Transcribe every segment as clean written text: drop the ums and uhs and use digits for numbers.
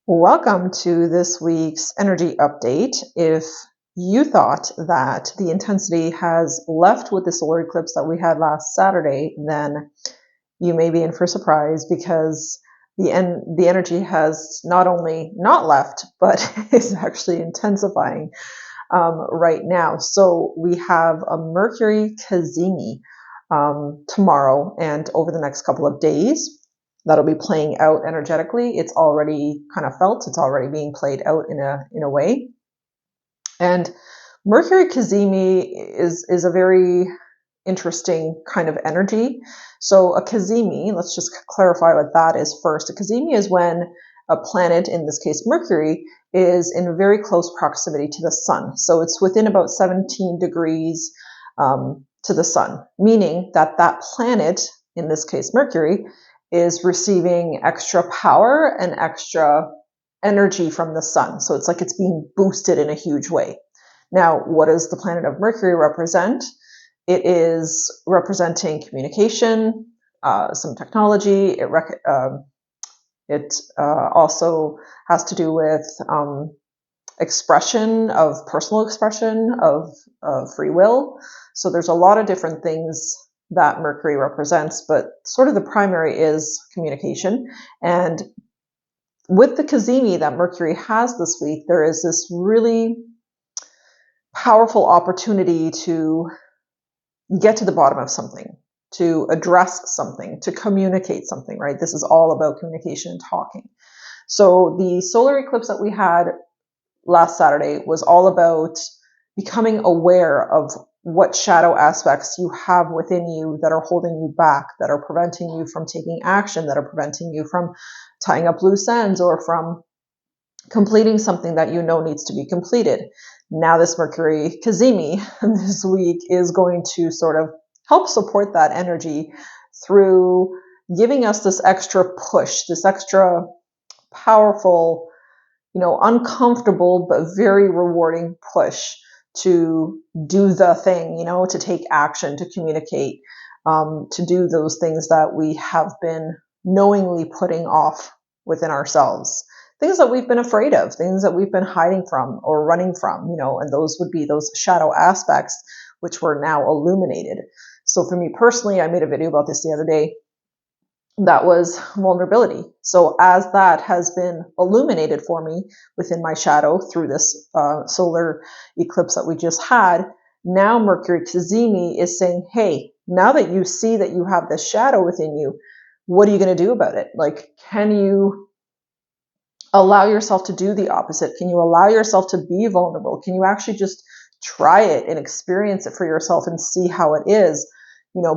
Welcome to this week's energy update. If you thought that the intensity has left with the solar eclipse that we had last Saturday, then you may be in for a surprise because the energy has not only not left, but is actually intensifying right now. So we have a Mercury Cazimi tomorrow and over the next couple of days. That'll be playing out energetically. It's already kind of felt. It's already being played out in a way. And Mercury Cazimi is a very interesting kind of energy. So a Cazimi, let's just clarify what that is first. A Cazimi is when a planet, in this case Mercury, is in very close proximity to the sun. So it's within about 17 degrees to the sun, meaning that that planet, in this case Mercury, is receiving extra power and extra energy from the sun. So it's like it's being boosted in a huge way. Now, what does the planet of Mercury represent? It is representing communication, some technology. It also has to do with expression of personal expression of free will. So there's a lot of different things that Mercury represents, but sort of the primary is communication. And with the Cazimi that Mercury has this week, there is this really powerful opportunity to get to the bottom of something, to address something, to communicate something, right? This is all about communication and talking. So the solar eclipse that we had last Saturday was all about becoming aware of what shadow aspects you have within you that are holding you back, that are preventing you from taking action, that are preventing you from tying up loose ends or from completing something that you know needs to be completed. Now this Mercury Cazimi this week is going to sort of help support that energy through giving us this extra push, this extra powerful, uncomfortable but very rewarding push to do the thing, to take action, to communicate, to do those things that we have been knowingly putting off within ourselves. Things that we've been afraid of, things that we've been hiding from or running from, and those would be those shadow aspects which were now illuminated. So for me personally, I made a video about this the other day. That was vulnerability. So as that has been illuminated for me within my shadow through this solar eclipse that we just had, now Mercury Cazimi is saying, hey, now that you see that you have this shadow within you, what are you going to do about it? Like, can you allow yourself to do the opposite? Can you allow yourself to be vulnerable? Can you actually just try it and experience it for yourself and see how it is,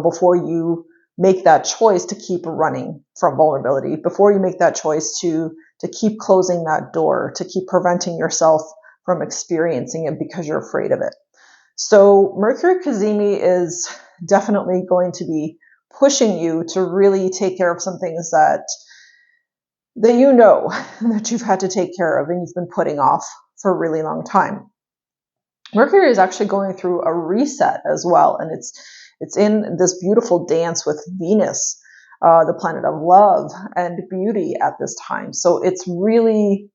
before you make that choice to keep running from vulnerability, before you make that choice to keep closing that door, to keep preventing yourself from experiencing it because you're afraid of it. So Mercury Cazimi is definitely going to be pushing you to really take care of some things that that you've had to take care of and you've been putting off for a really long time. Mercury is actually going through a reset as well, and it's in this beautiful dance with Venus, the planet of love and beauty at this time. So it's really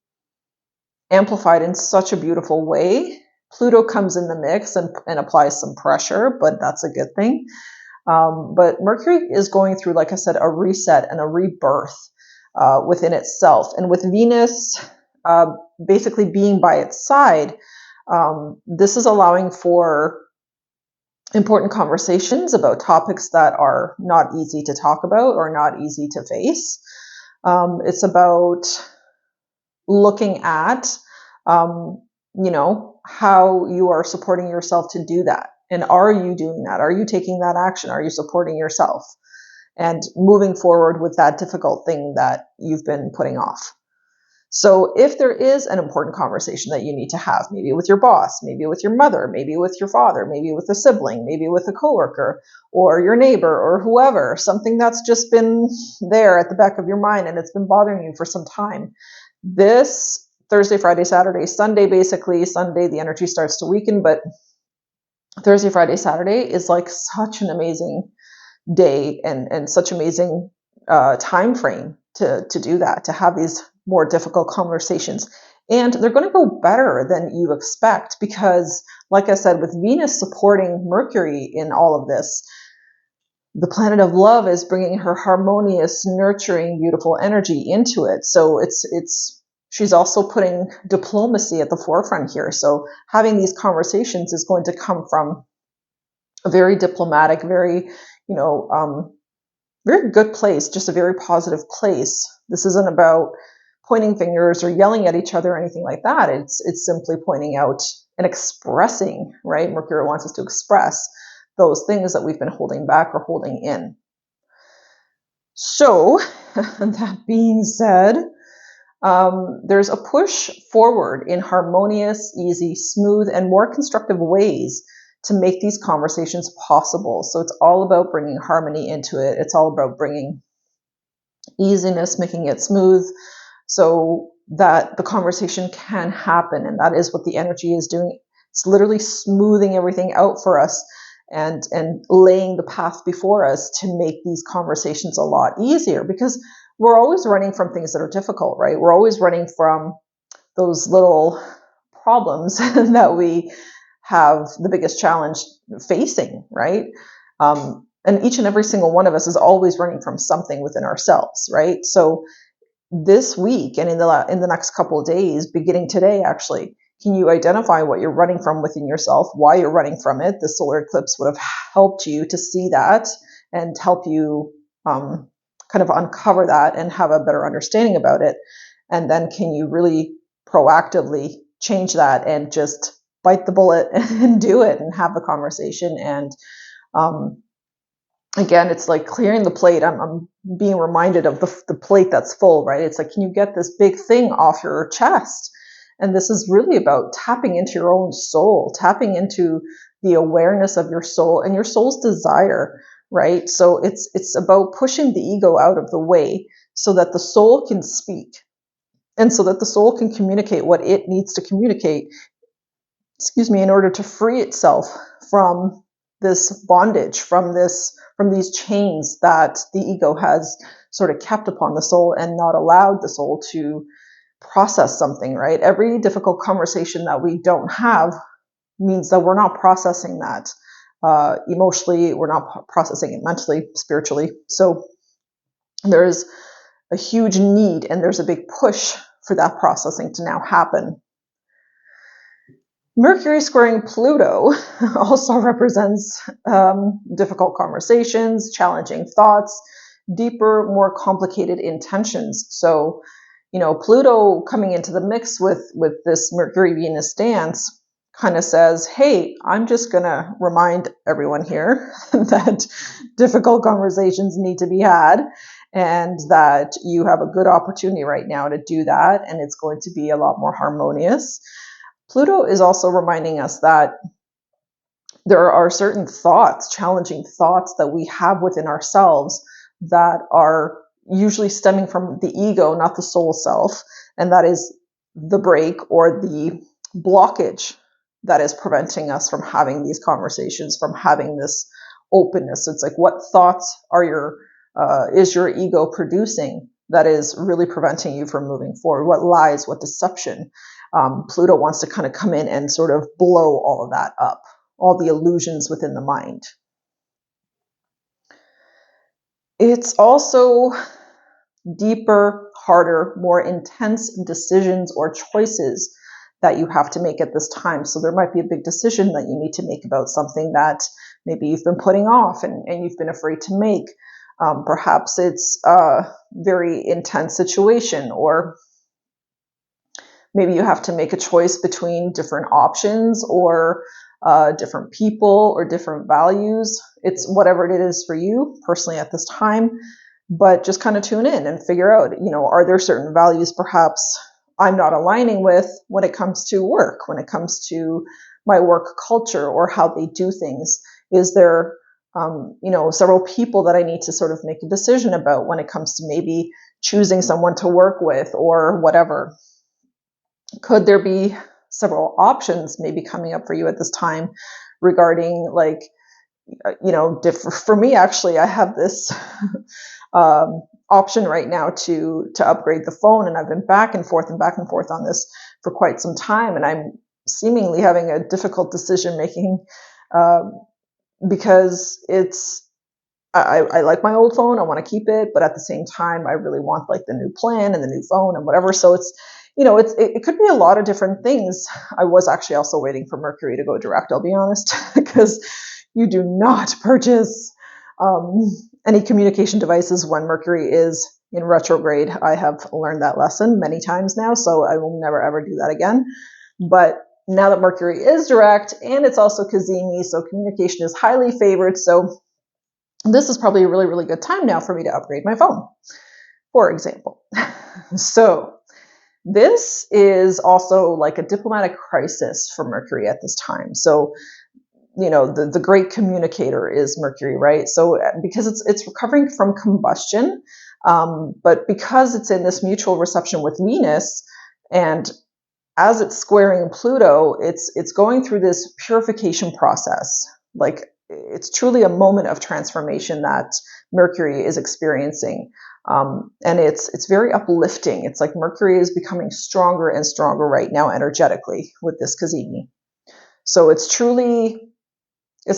amplified in such a beautiful way. Pluto comes in the mix and applies some pressure, but that's a good thing. But Mercury is going through, like I said, a reset and a rebirth within itself. And with Venus basically being by its side, this is allowing for important conversations about topics that are not easy to talk about or not easy to face. It's about looking at, how you are supporting yourself to do that. And are you doing that? Are you taking that action? Are you supporting yourself and moving forward with that difficult thing that you've been putting off? So if there is an important conversation that you need to have, maybe with your boss, maybe with your mother, maybe with your father, maybe with a sibling, maybe with a coworker or your neighbor or whoever, something that's just been there at the back of your mind and it's been bothering you for some time, this Thursday, Friday, Saturday, Sunday, basically, Sunday, the energy starts to weaken, but Thursday, Friday, Saturday is like such an amazing day and such amazing time frame to do that, to have these more difficult conversations. And they're going to go better than you expect because, like I said, with Venus supporting Mercury in all of this, the planet of love is bringing her harmonious, nurturing, beautiful energy into it. So she's also putting diplomacy at the forefront here. So having these conversations is going to come from a very diplomatic, very, very good place, just a very positive place. This isn't about pointing fingers or yelling at each other or anything like that. It's simply pointing out and expressing, right? Mercury wants us to express those things that we've been holding back or holding in. So that being said, there's a push forward in harmonious, easy, smooth, and more constructive ways to make these conversations possible. So it's all about bringing harmony into it. It's all about bringing easiness, making it smooth so that the conversation can happen. And that is what the energy is doing. It's literally smoothing everything out for us and laying the path before us to make these conversations a lot easier, because we're always running from things that are difficult, right? We're always running from those little problems that we have the biggest challenge facing, right? And each and every single one of us is always running from something within ourselves, right? So this week and in the next couple of days, beginning today, actually, can you identify what you're running from within yourself, why you're running from it? The solar eclipse would have helped you to see that and help you kind of uncover that and have a better understanding about it. And then can you really proactively change that and just bite the bullet and do it and have the conversation? And again, it's like clearing the plate. I'm being reminded of the plate that's full, right? It's like, can you get this big thing off your chest? And this is really about tapping into your own soul, tapping into the awareness of your soul and your soul's desire, right? So it's about pushing the ego out of the way so that the soul can speak and so that the soul can communicate what it needs to communicate, in order to free itself from this bondage, from these chains that the ego has sort of kept upon the soul and not allowed the soul to process something, right? Every difficult conversation that we don't have means that we're not processing that emotionally, we're not processing it mentally, spiritually. So there's a huge need and there's a big push for that processing to now happen. Mercury squaring Pluto also represents difficult conversations, challenging thoughts, deeper, more complicated intentions. So, Pluto coming into the mix with this Mercury-Venus dance kind of says, hey, I'm just going to remind everyone here that difficult conversations need to be had and that you have a good opportunity right now to do that, and it's going to be a lot more harmonious. Pluto is also reminding us that there are certain thoughts, challenging thoughts that we have within ourselves that are usually stemming from the ego, not the soul self. And that is the break or the blockage that is preventing us from having these conversations, from having this openness. It's like, what thoughts is your ego producing that is really preventing you from moving forward? What lies, what deception? Pluto wants to kind of come in and sort of blow all of that up, all the illusions within the mind. It's also deeper, harder, more intense decisions or choices that you have to make at this time. So there might be a big decision that you need to make about something that maybe you've been putting off and you've been afraid to make. Perhaps it's a very intense situation, or maybe you have to make a choice between different options or different people or different values. It's whatever it is for you personally at this time, but just kind of tune in and figure out, are there certain values perhaps I'm not aligning with when it comes to work, when it comes to my work culture or how they do things? Is there, several people that I need to sort of make a decision about when it comes to maybe choosing someone to work with or whatever? Could there be several options maybe coming up for you at this time regarding for me, actually, I have this option right now to upgrade the phone, and I've been back and forth on this for quite some time, and I'm seemingly having a difficult decision making because I like my old phone, I want to keep it, but at the same time I really want like the new plan and the new phone and whatever. So it could be a lot of different things. I was actually also waiting for Mercury to go direct, I'll be honest, because you do not purchase any communication devices when Mercury is in retrograde. I have learned that lesson many times now, so I will never ever do that again. But now that Mercury is direct, and it's also Cazimi, so communication is highly favored. So this is probably a really, really good time now for me to upgrade my phone, for example. So this is also like a diplomatic crisis for Mercury at this time. So the great communicator is Mercury, right? So because it's recovering from combustion, but because it's in this mutual reception with Venus, and as it's squaring Pluto, it's going through this purification process. Like, it's truly a moment of transformation that Mercury is experiencing. And it's very uplifting. It's like Mercury is becoming stronger and stronger right now energetically with this Cazimi. So it's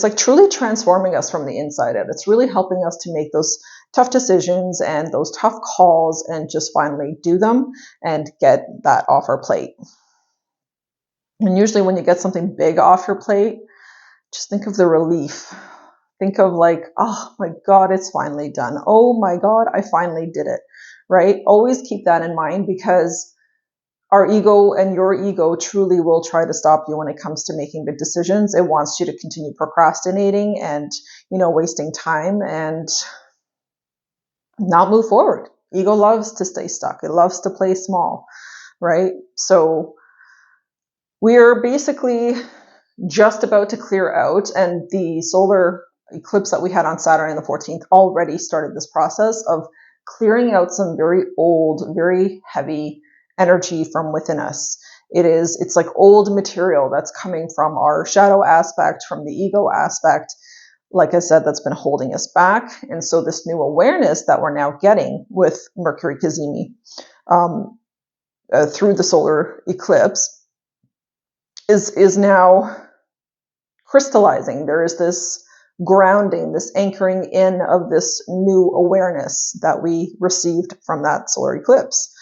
like truly transforming us from the inside out. It's really helping us to make those tough decisions and those tough calls and just finally do them and get that off our plate. And usually when you get something big off your plate, just think of the relief. Think of like, oh my God, it's finally done. Oh my God, I finally did it, right? Always keep that in mind, because our ego and your ego truly will try to stop you when it comes to making big decisions. It wants you to continue procrastinating and, wasting time and not move forward. Ego loves to stay stuck. It loves to play small, right? So we're basically just about to clear out, and the solar eclipse that we had on Saturday the 14th already started this process of clearing out some very old, very heavy energy from within us. It's like old material that's coming from our shadow aspect, from the ego aspect, like I said, that's been holding us back. And so this new awareness that we're now getting with Mercury Cazimi through the solar eclipse is now crystallizing. There is this grounding, this anchoring in of this new awareness that we received from that solar eclipse.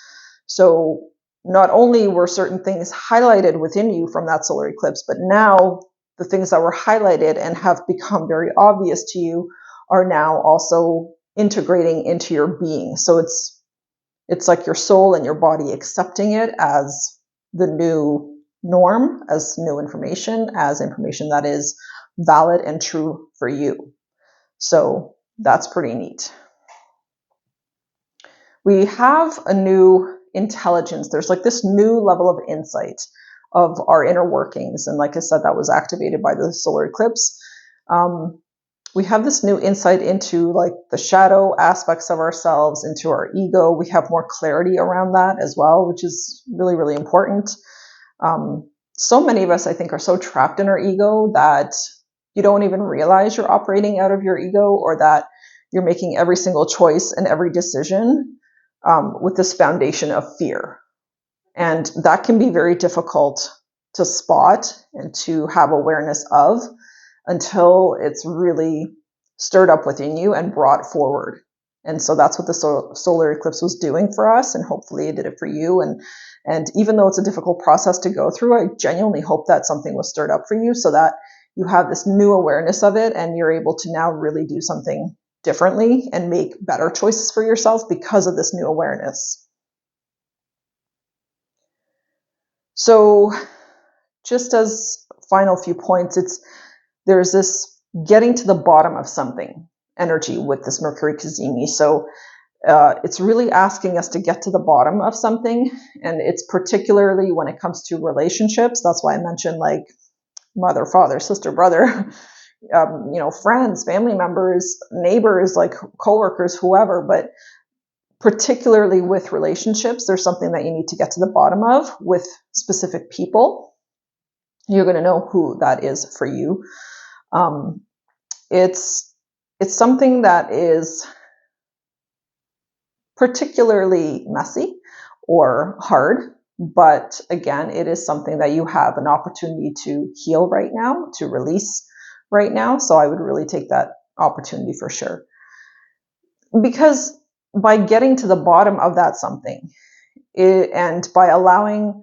So not only were certain things highlighted within you from that solar eclipse, but now the things that were highlighted and have become very obvious to you are now also integrating into your being. So it's like your soul and your body accepting it as the new norm, as new information, as information that is valid and true for you. So that's pretty neat. We have a new intelligence. There's like this new level of insight of our inner workings. And like I said, that was activated by the solar eclipse. We have this new insight into like the shadow aspects of ourselves, into our ego. We have more clarity around that as well, which is really, really important. So many of us, I think, are so trapped in our ego that you don't even realize you're operating out of your ego, or that you're making every single choice and every decision with this foundation of fear. And that can be very difficult to spot and to have awareness of until it's really stirred up within you and brought forward. And so that's what the solar eclipse was doing for us, and hopefully it did it for you. And even though it's a difficult process to go through, I genuinely hope that something was stirred up for you so that you have this new awareness of it and you're able to now really do something differently and make better choices for yourself because of this new awareness. So just as final few points, there's this getting to the bottom of something energy with this Mercury Cazimi. So it's really asking us to get to the bottom of something. And it's particularly when it comes to relationships. That's why I mentioned like mother, father, sister, brother, friends, family members, neighbors, like coworkers, whoever. But particularly with relationships, there's something that you need to get to the bottom of with specific people. You're going to know who that is for you. It's something that is particularly messy or hard. But again, it is something that you have an opportunity to heal right now, to release right now. So I would really take that opportunity for sure. Because by getting to the bottom of that something, and by allowing,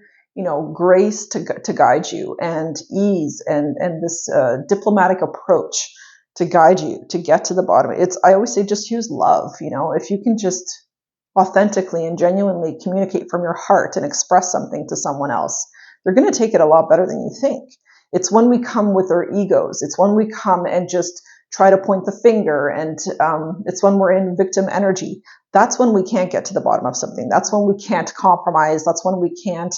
grace to guide you, and ease, and this diplomatic approach to guide you to get to the bottom. I always say, just use love. If you can just authentically and genuinely communicate from your heart and express something to someone else, they're going to take it a lot better than you think. It's when we come with our egos. It's when we come and just try to point the finger, and it's when we're in victim energy. That's when we can't get to the bottom of something. That's when we can't compromise. That's when we can't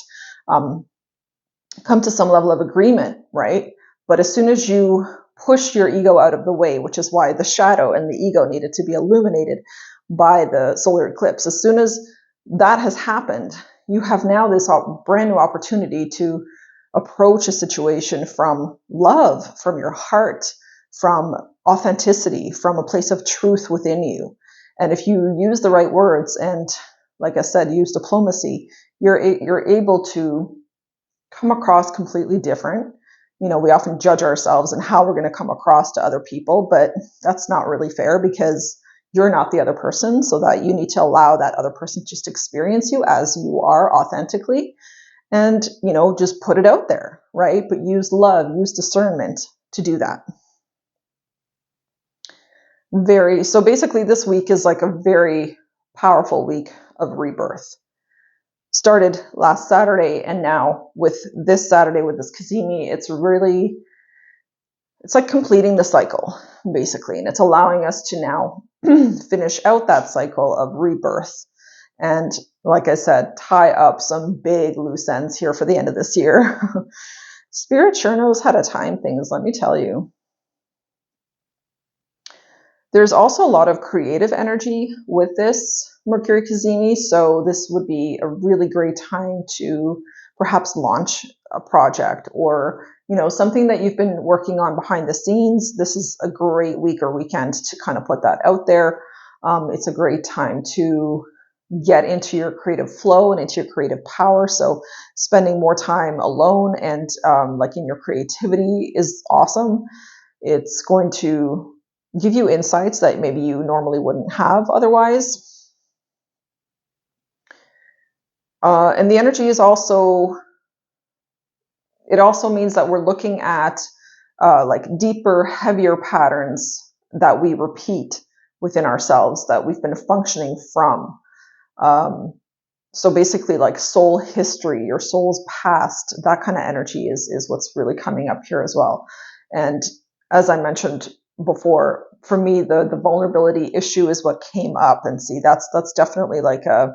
come to some level of agreement, right? But as soon as you push your ego out of the way, which is why the shadow and the ego needed to be illuminated by the solar eclipse, as soon as that has happened, you have now this brand new opportunity to approach a situation from love, from your heart, from authenticity, from a place of truth within you. And if you use the right words and, like I said, use diplomacy, you're able to come across completely different. We often judge ourselves and how we're going to come across to other people, but that's not really fair, because you're not the other person, so that you need to allow that other person just to experience you as you are authentically, and, just put it out there, right? But use love, use discernment to do that. So basically this week is like a very powerful week of rebirth. Started last Saturday, and now with this Saturday, with this Cazimi, it's like completing the cycle, basically. And it's allowing us to now finish out that cycle of rebirth. And like I said, tie up some big loose ends here for the end of this year. Spirit sure knows how to time things, let me tell you. There's also a lot of creative energy with this Mercury Cazimi, so this would be a really great time to perhaps launch a project, or something that you've been working on behind the scenes. This is a great week or weekend to kind of put that out there. It's a great time to get into your creative flow and into your creative power. So spending more time alone and like in your creativity is awesome. It's going to give you insights that maybe you normally wouldn't have otherwise. And the energy is also means that we're looking at like deeper, heavier patterns that we repeat within ourselves, that we've been functioning from. So basically like soul history, your soul's past, that kind of energy is what's really coming up here as well. And as I mentioned before, for me, the vulnerability issue is what came up. And see, that's definitely like a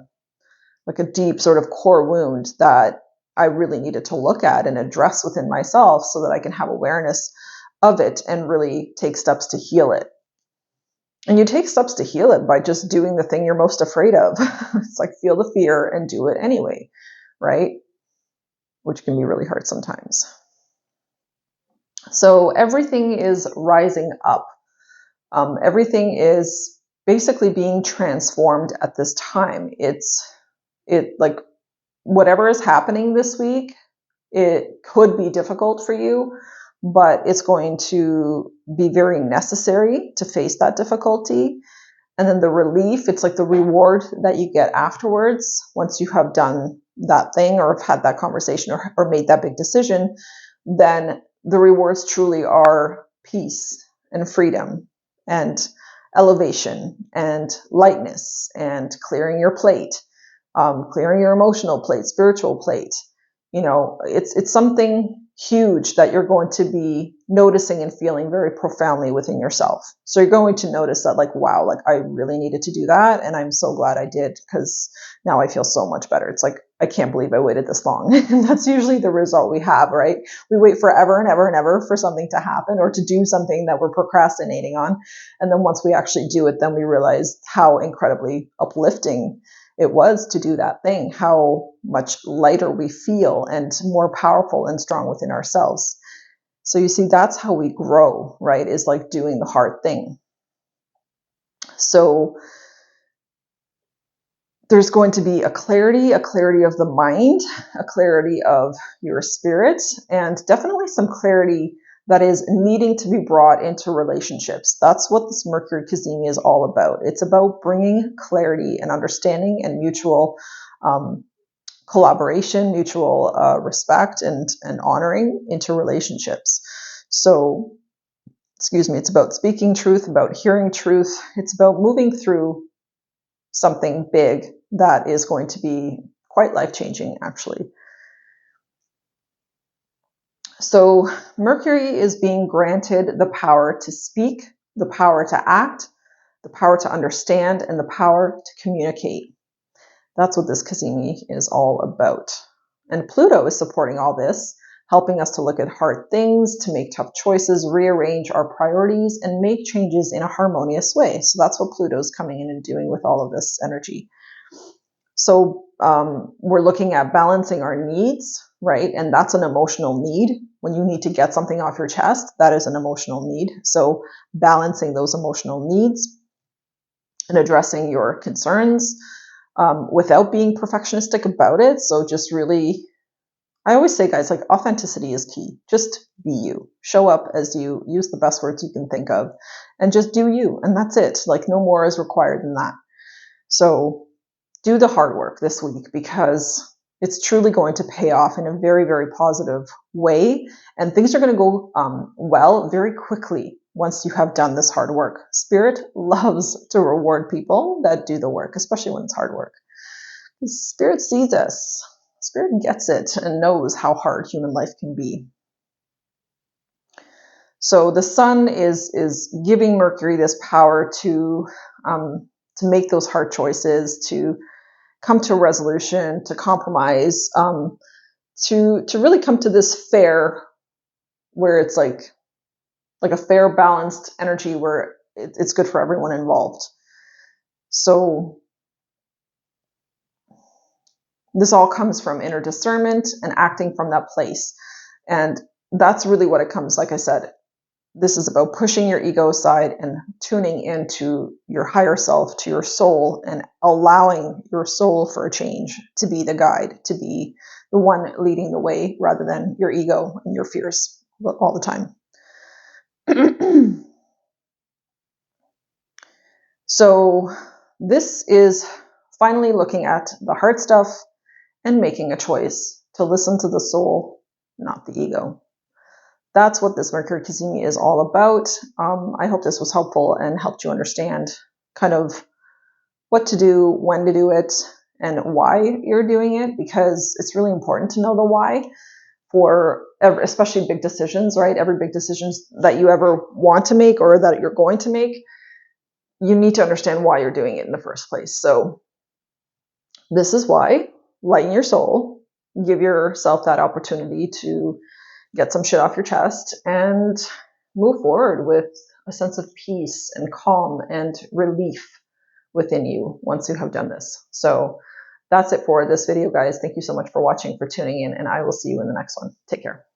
deep sort of core wound that I really needed to look at and address within myself, so that I can have awareness of it and really take steps to heal it. And you take steps to heal it by just doing the thing you're most afraid of. It's like, feel the fear and do it anyway, right? Which can be really hard sometimes. So everything is rising up. Everything is basically being transformed at this time. Like whatever is happening this week, it could be difficult for you, but it's going to be very necessary to face that difficulty. And then the relief, it's like the reward that you get afterwards, once you have done that thing or have had that conversation or made that big decision, then the rewards truly are peace and freedom and elevation and lightness and clearing your plate, clearing your emotional plate, spiritual plate. It's something huge that you're going to be noticing and feeling very profoundly within yourself. So you're going to notice that, like, wow, like I really needed to do that. And I'm so glad I did, because now I feel so much better. It's like, I can't believe I waited this long. And that's usually the result we have, right? We wait forever and ever and ever for something to happen or to do something that we're procrastinating on. And then once we actually do it, then we realize how incredibly uplifting it was to do that thing, how much lighter we feel and more powerful and strong within ourselves. So you see, that's how we grow, right? Is like doing the hard thing. So there's going to be a clarity of the mind, a clarity of your spirit, and definitely some clarity that is needing to be brought into relationships. That's what this Mercury Cazimi is all about. It's about bringing clarity and understanding and mutual collaboration, mutual respect, and honoring into relationships. So, excuse me, it's about speaking truth, about hearing truth. It's about moving through something big that is going to be quite life-changing, actually. So Mercury is being granted the power to speak, the power to act, the power to understand, and the power to communicate. That's what this Cazimi is all about. And Pluto is supporting all this, helping us to look at hard things, to make tough choices, rearrange our priorities, and make changes in a harmonious way. So that's what Pluto's coming in and doing with all of this energy. So we're looking at balancing our needs, right? And that's an emotional need. When you need to get something off your chest, that is an emotional need. So balancing those emotional needs and addressing your concerns without being perfectionistic about it. So just really, I always say, guys, like, authenticity is key. Just be you. Show up as you. Use the best words you can think of. And just do you. And that's it. Like, no more is required than that. So do the hard work this week, because it's truly going to pay off in a very, very positive way. And things are going to go well very quickly once you have done this hard work. Spirit loves to reward people that do the work, especially when it's hard work. Spirit sees us. Spirit gets it and knows how hard human life can be. So the sun is giving Mercury this power to make those hard choices, to come to a resolution, to compromise, to really come to this fair, where it's like a fair, balanced energy where it's good for everyone involved. So this all comes from inner discernment and acting from that place. And that's really what it comes, like I said, this is about pushing your ego aside and tuning into your higher self, to your soul, and allowing your soul for a change to be the guide, to be the one leading the way, rather than your ego and your fears all the time. So this is finally looking at the hard stuff and making a choice to listen to the soul, not the ego. That's what this Mercury Cazimi is all about. I hope this was helpful and helped you understand kind of what to do, when to do it, and why you're doing it, because it's really important to know the why for especially big decisions, right? Every big decision that you ever want to make or that you're going to make, you need to understand why you're doing it in the first place. So this is why. Lighten your soul, give yourself that opportunity to get some shit off your chest and move forward with a sense of peace and calm and relief within you once you have done this. So that's it for this video, guys. Thank you so much for watching, for tuning in, and I will see you in the next one. Take care.